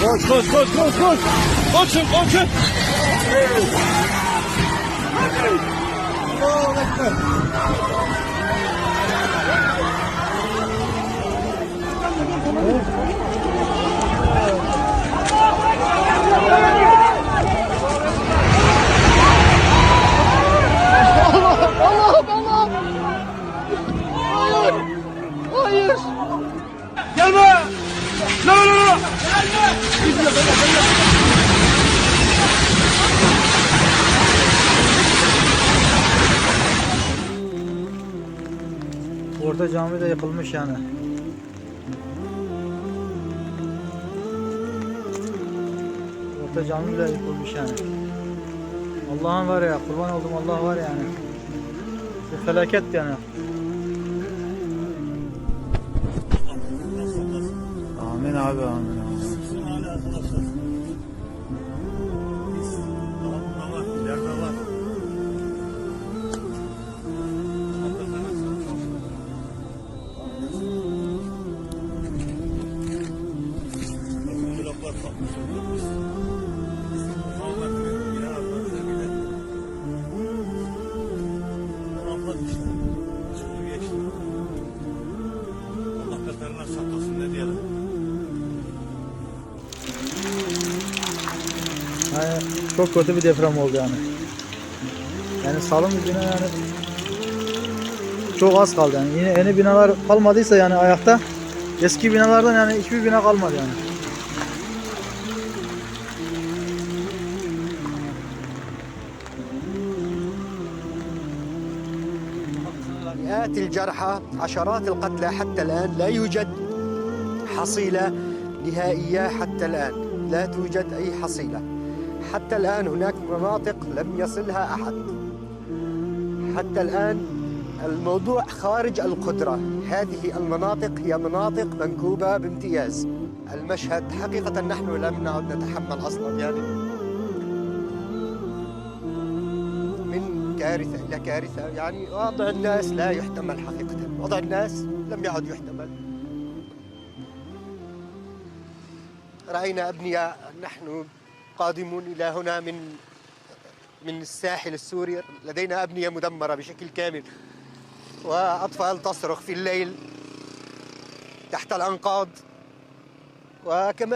Koş koş koş koş koş. Koşun koşun. Allahu Ekber. Allah'ım. Hayır. Hayır. Gelme. La la la. Orada cami de yapılmış yani. Orada cami bile yapılmış yani. Allah'ın var ya, kurban oldum, Allah var yani. Bir felaket yani. Amin abi, amin. Allah beterinden saklasın, ne diyelim. Yani çok kötü bir deprem oldu yani. Yani salım yüzüne yani çok az kaldı yani. Yine yeni binalar kalmadıysa yani ayakta, eski binalardan yani hiçbir bina kalmadı yani. مئات الجرحى عشرات القتلى حتى الآن لا يوجد حصيلة نهائية حتى الآن لا توجد أي حصيلة حتى الآن هناك مناطق لم يصلها أحد حتى الآن الموضوع خارج القدرة هذه المناطق هي مناطق منكوبة بامتياز المشهد حقيقة نحن لم نعد نتحمل أصلا يعني كارثة إلى كارثة يعني وضع الناس لا يحتمل حقيقة وضع الناس لم يعد يحتمل رأينا أبنياء نحن قادمون إلى هنا من الساحل السوري لدينا أبنية مدمرة بشكل كامل وأطفال تصرخ في الليل تحت الأنقاض وكما